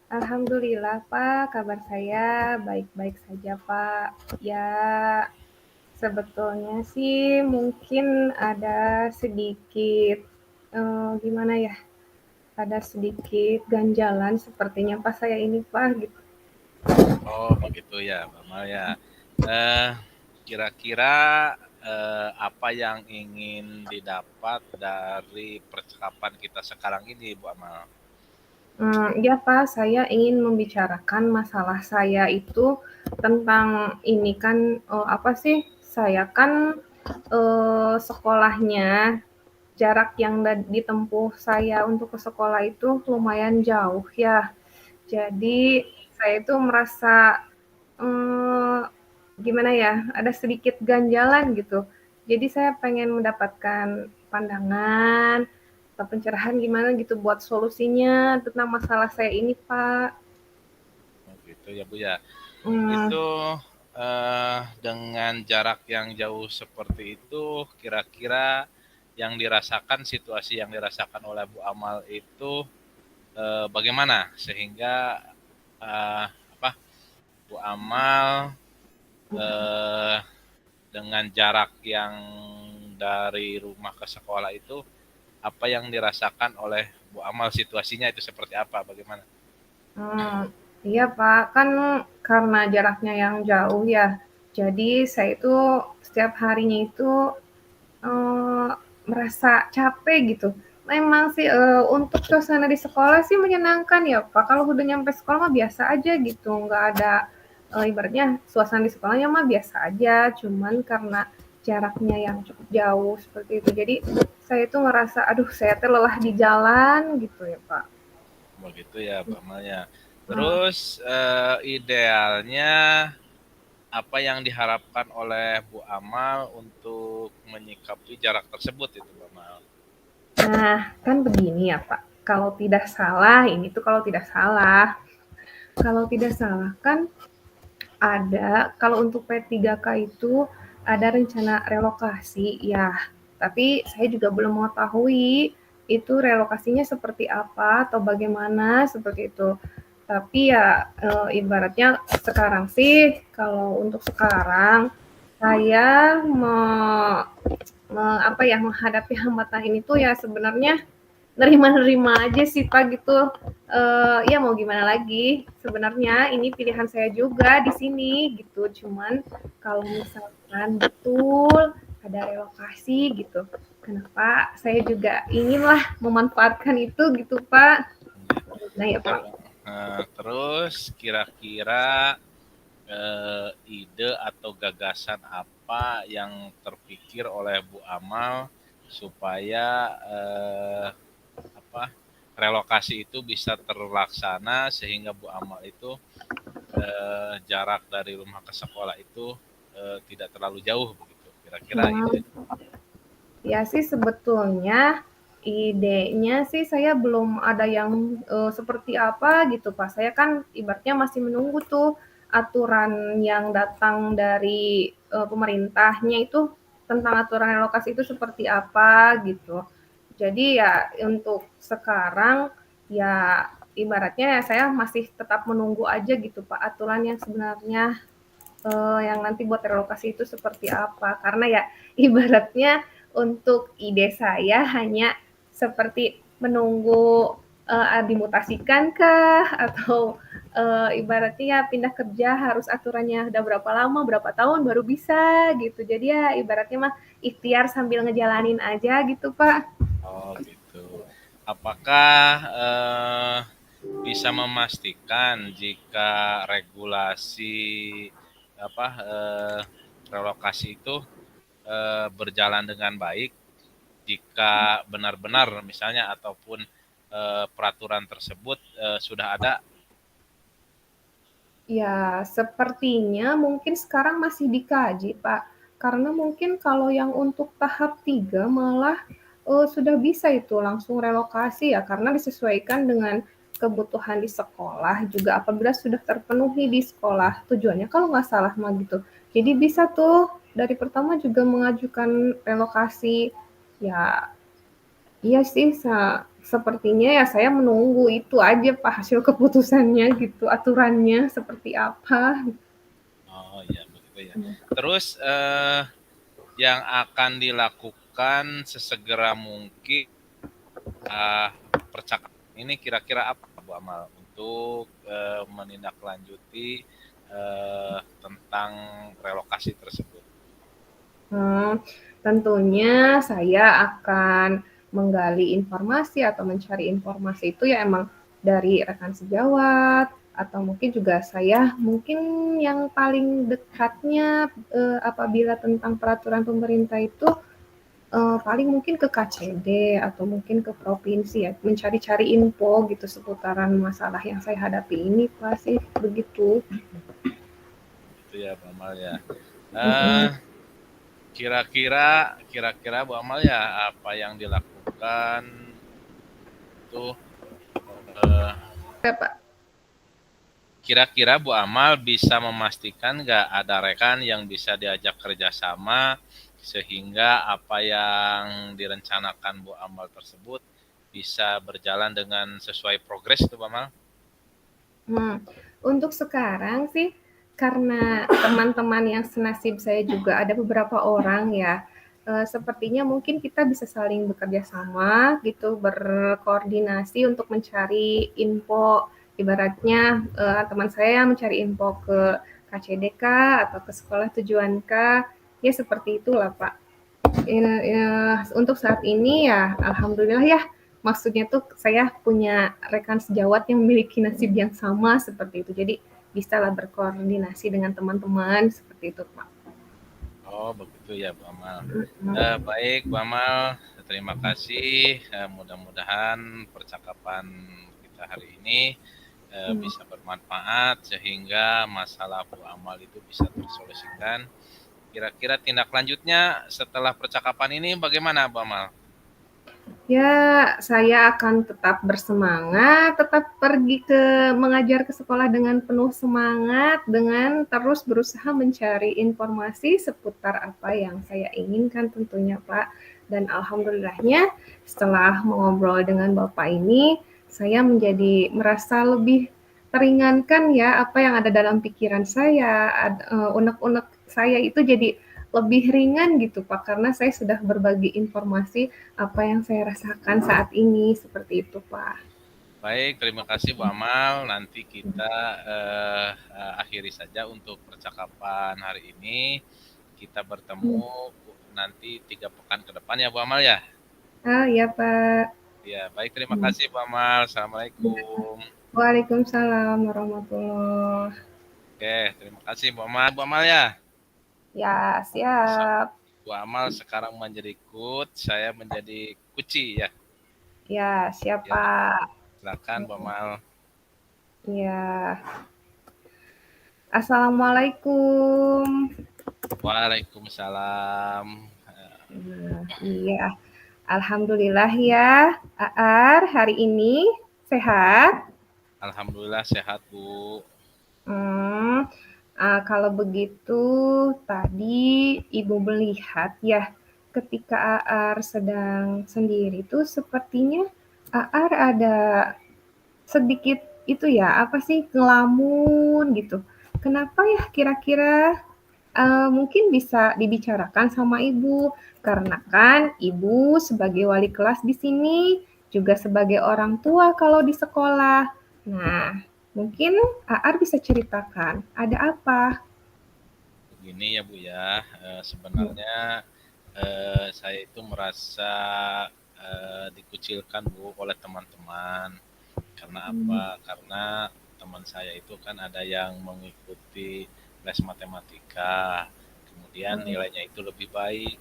Alhamdulillah Pak, kabar saya baik-baik saja Pak. Ya, sebetulnya sih mungkin ada sedikit, gimana ya, ada sedikit ganjalan sepertinya Pak saya ini Pak, gitu. Oh, begitu ya, Mbak Amal ya. Eh, Kira-kira apa yang ingin didapat dari percakapan kita sekarang ini, Bu Amal? Iya Pak, saya ingin membicarakan masalah saya itu tentang ini kan, apa sih, saya kan, sekolahnya jarak yang ditempuh saya untuk ke sekolah itu lumayan jauh ya. Jadi saya itu merasa eh, gimana ya, ada sedikit ganjalan gitu. Jadi saya pengen mendapatkan pandangan atau pencerahan gimana gitu buat solusinya tentang masalah saya ini, Pak. Oh, gitu ya, Bu ya. Hmm, Itu dengan jarak yang jauh seperti itu, kira-kira yang dirasakan, situasi yang dirasakan oleh Bu Amal itu bagaimana sehingga apa Bu Amal eh, dengan jarak yang dari rumah ke sekolah itu apa yang dirasakan oleh Bu Amal, situasinya itu seperti apa, bagaimana? hmm, iya Pak, kan karena jaraknya yang jauh ya. Jadi saya itu setiap harinya itu Eee, merasa capek gitu. Memang sih, untuk suasana di sekolah sih menyenangkan ya, Pak, kalau udah nyampe sekolah mah biasa aja gitu, nggak ada, ibaratnya suasana di sekolahnya mah biasa aja, cuman karena jaraknya yang cukup jauh seperti itu. Jadi saya itu ngerasa, aduh saya teh lelah di jalan gitu ya, Pak. Begitu ya, Bu Amalnya. Heeh. Terus idealnya apa yang diharapkan oleh Bu Amal untuk menyikapi jarak tersebut itu, Bu Amal? Nah, kan begini ya, Pak, kalau tidak salah ini tuh kalau tidak salah kan ada, kalau untuk P3K itu ada rencana relokasi ya, tapi saya juga belum mengetahui itu relokasinya seperti apa atau bagaimana seperti itu. Tapi ya ibaratnya sekarang sih, kalau untuk sekarang saya apa ya, menghadapi hambatan ini tuh ya sebenarnya nerima-nerima aja sih Pak gitu. Ya mau gimana lagi? Sebenarnya ini pilihan saya juga di sini gitu. Cuman kalau misalkan betul ada relokasi gitu, kenapa saya juga inginlah memanfaatkan itu gitu Pak. Nah ya Pak. Terus kira-kira ide atau gagasan apa yang terpikir oleh Bu Amal supaya apa relokasi itu bisa terlaksana sehingga Bu Amal itu jarak dari rumah ke sekolah itu tidak terlalu jauh begitu. Kira-kira ide. Hmm, ya sih sebetulnya idenya sih saya belum ada yang seperti apa gitu Pak. Saya kan ibaratnya masih menunggu tuh aturan yang datang dari pemerintahnya itu tentang aturan relokasi itu seperti apa gitu. Jadi ya untuk sekarang ya ibaratnya ya saya masih tetap menunggu aja gitu Pak aturan yang sebenarnya yang nanti buat relokasi itu seperti apa. Karena ya ibaratnya untuk ide saya hanya seperti menunggu dimutasikan kah atau ibaratnya ya pindah kerja harus aturannya udah berapa lama, berapa tahun baru bisa gitu. Jadi ya ibaratnya mah ikhtiar sambil ngejalanin aja gitu, Pak. Oh gitu. Apakah bisa memastikan jika regulasi apa relokasi itu berjalan dengan baik jika benar-benar misalnya ataupun peraturan tersebut sudah ada. Ya, sepertinya mungkin sekarang masih dikaji, Pak. Karena mungkin kalau yang untuk tahap 3 malah sudah bisa itu langsung relokasi ya, karena disesuaikan dengan kebutuhan di sekolah juga apabila sudah terpenuhi di sekolah. Tujuannya kalau nggak salah mah gitu. Jadi bisa tuh dari pertama juga mengajukan relokasi. Ya, Iya sih, sepertinya ya saya menunggu itu aja Pak, hasil keputusannya gitu, aturannya seperti apa. Oh ya begitu ya. Terus yang akan dilakukan sesegera mungkin uh, percakapan ini kira-kira apa Bu Amal untuk menindaklanjuti tentang relokasi tersebut? Tentunya saya akan menggali informasi atau mencari informasi itu ya emang dari rekan sejawat atau mungkin juga saya mungkin yang paling dekatnya apabila tentang peraturan pemerintah itu paling mungkin ke KCD atau mungkin ke provinsi ya mencari-cari info gitu seputaran masalah yang saya hadapi ini pasti begitu. Itu ya Bu Amal ya. Mm-mm. Uh, kira-kira Bu Amal ya apa yang dilakukan itu uh, Ya, Pak. kira-kira Bu Amal bisa memastikan nggak ada rekan yang bisa diajak kerjasama sehingga apa yang direncanakan Bu Amal tersebut bisa berjalan dengan sesuai progres itu Bu Amal? Hmm, untuk sekarang sih karena teman-teman yang senasib saya juga ada beberapa orang ya, sepertinya mungkin kita bisa saling bekerja sama gitu, berkoordinasi untuk mencari info. Ibaratnya teman saya mencari info ke KCDK atau ke sekolah tujuan K, ya seperti itulah Pak. Untuk saat ini ya alhamdulillah ya, maksudnya tuh saya punya rekan sejawat yang memiliki nasib yang sama seperti itu. Jadi bisalah berkoordinasi dengan teman-teman seperti itu, Pak. Oh begitu ya Bu Amal. Mhm. Baik Bu Amal, terima kasih. Mudah-mudahan percakapan kita hari ini bisa bermanfaat sehingga masalah Bu Amal itu bisa tersolusikan. Kira-kira tindak lanjutnya setelah percakapan ini bagaimana Bu Amal? Ya, saya akan tetap bersemangat, tetap pergi mengajar ke sekolah dengan penuh semangat, dengan terus berusaha mencari informasi seputar apa yang saya inginkan tentunya, Pak. Dan alhamdulillahnya setelah mengobrol dengan Bapak ini, saya menjadi merasa lebih teringankan ya apa yang ada dalam pikiran saya, unek-unek saya itu jadi lebih ringan gitu Pak, karena saya sudah berbagi informasi apa yang saya rasakan saat ini, seperti itu, Pak. Baik, terima kasih Bu Amal. Nanti kita akhiri saja untuk percakapan hari ini. Kita Hmm. bertemu nanti 3 pekan ke depan ya Bu Amal ya. Ah, iya, Pak. Ya, baik terima Hmm. kasih Bu Amal. Assalamualaikum. Waalaikumsalam warahmatullahi. Oke, terima kasih Bu Amal. Bu Amal ya. Ya, siap. Bu Amal sekarang menjadi coach, saya menjadi kuci ya. Ya, siap, Ya, Pak. silakan Bu Amal. Ya. Assalamualaikum. Waalaikumsalam. Nah, iya. Alhamdulillah ya, Aar hari ini sehat. Alhamdulillah sehat Bu. Hmm, kalau begitu tadi Ibu melihat ya, ketika Aar sedang sendiri tuh sepertinya Aar ada sedikit itu ya, apa sih, ngelamun gitu. Kenapa ya kira-kira? Mungkin bisa dibicarakan sama Ibu, karena kan Ibu sebagai wali kelas di sini, juga sebagai orang tua kalau di sekolah. Nah, mungkin Aar bisa ceritakan, ada apa? Begini ya Bu ya, sebenarnya saya itu merasa dikucilkan Bu oleh teman-teman. Karena apa? Karena teman saya itu kan ada yang mengikuti les matematika, kemudian nilainya itu lebih baik.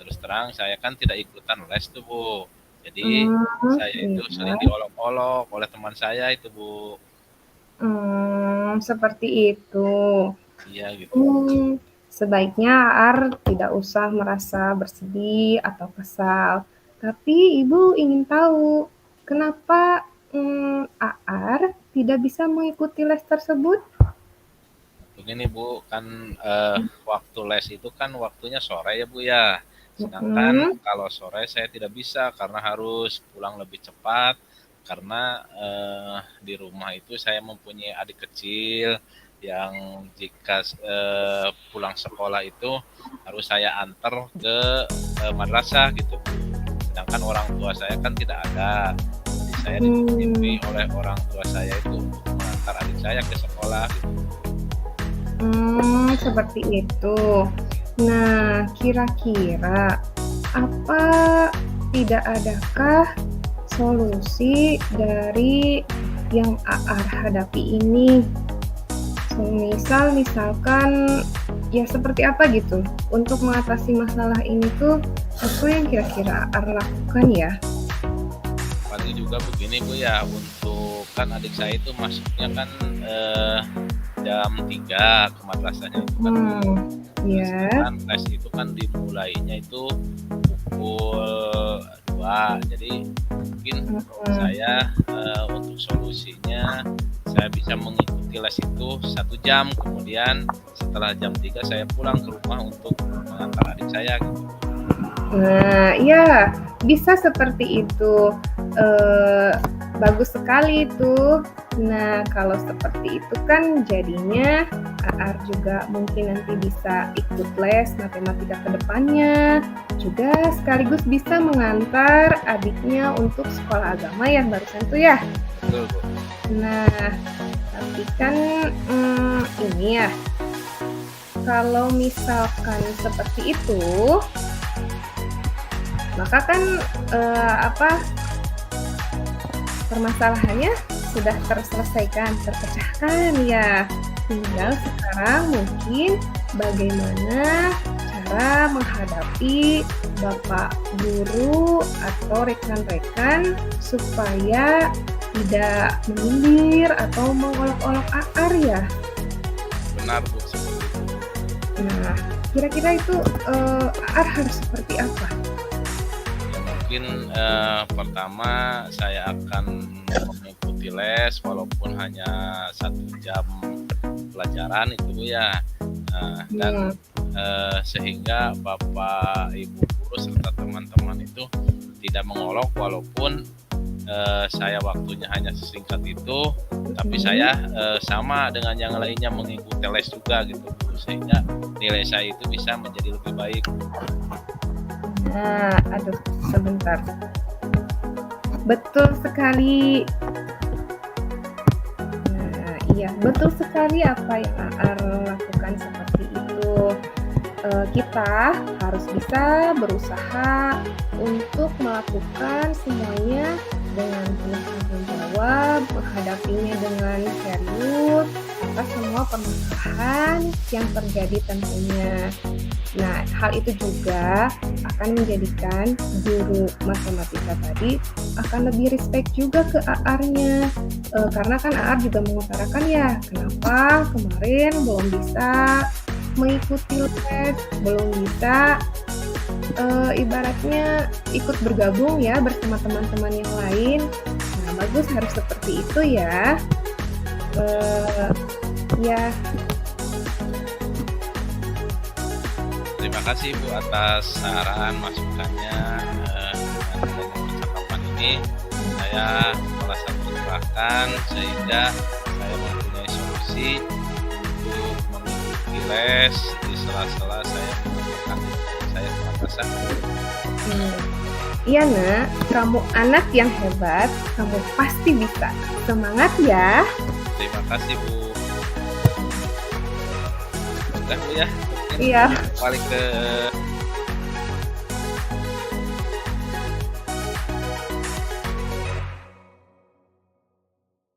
Terus terang saya kan tidak ikutan les tuh Bu. Jadi saya itu sering Iya. diolok-olok oleh teman saya itu Bu. Seperti itu. Iya gitu. Sebaiknya Aar tidak usah merasa bersedih atau kesal. Tapi Ibu ingin tahu, kenapa Aar tidak bisa mengikuti les tersebut? Begini Bu, kan waktu les itu kan waktunya sore ya Bu ya. Sedangkan Mhm. kalau sore saya tidak bisa karena harus pulang lebih cepat karena di rumah itu saya mempunyai adik kecil yang jika pulang sekolah itu harus saya antar ke madrasah gitu. Sedangkan orang tua saya kan tidak ada. Jadi saya dititipi Mmm. oleh orang tua saya itu untuk mengantar adik saya ke sekolah gitu. Seperti itu. Nah, kira-kira apa tidak adakah solusi dari yang Aar hadapi ini? Misalkan ya seperti apa gitu untuk mengatasi masalah ini tuh apa yang kira-kira Aar lakukan ya? Paling juga begini Bu ya, untuk kan adik saya itu masuknya kan jam 3 ke madrasahnya itu kan. Ya. Sedangkan tes itu kan dimulainya itu pukul 2. Jadi mungkin saya untuk solusinya saya bisa mengikuti les itu 1 jam, kemudian setelah jam 3 saya pulang ke rumah untuk mengantar adik saya gitu. Nah, iya, bisa seperti itu. Bagus sekali itu. Nah, kalau seperti itu kan jadinya Aar juga mungkin nanti bisa ikut les matematika ke depannya, juga sekaligus bisa mengantar adiknya untuk sekolah agama yang barusan tuh ya. Betul Bu. Nah, tapi kan ini ya, kalau misalkan seperti itu, maka kan permasalahannya sudah terselesaikan, terpecahkan ya. Tinggal sekarang mungkin bagaimana cara menghadapi bapak guru atau rekan-rekan supaya tidak menyindir atau mengolok-olok Aar ya. Benar Bu, seperti itu. Nah, kira-kira itu Aar harus seperti apa? Ya mungkin pertama saya akan mengikuti les walaupun hanya 1 jam pelajaran itu Bu ya. Dan sehingga Bapak Ibu guru serta teman-teman itu tidak mengolok walaupun saya waktunya hanya sesingkat itu, tapi saya sama dengan yang lainnya mengikuti les juga gitu Bu, sehingga nilai saya itu bisa menjadi lebih baik. Nah, aduh, sebentar. Betul sekali. Nah, iya, betul sekali apa yang Aar lakukan seperti itu. Kita harus bisa berusaha untuk melakukan semuanya dengan penuh tanggung jawab, menghadapinya dengan serius atas semua permasalahan yang terjadi tentunya. Nah, hal itu juga akan menjadikan guru matematika tadi akan lebih respect juga ke Aarnya. Karena kan Aar juga mengutarakan ya, kenapa kemarin belum bisa mengikuti les, belum bisa ibaratnya ikut bergabung ya bersama teman-teman yang lain. Nah, bagus harus seperti itu ya. Ya. Terima kasih Bu atas saran masukannya. Dengan percakapan ini saya merasa tercerahkan sehingga saya mempunyai solusi untuk mengikuti les di sela-sela saya mengerjakan saya ke madrasah. Iya nak, kamu anak yang hebat, kamu pasti bisa. Semangat ya. Terima kasih Bu. Udah Bu ya. Iya. Balik ke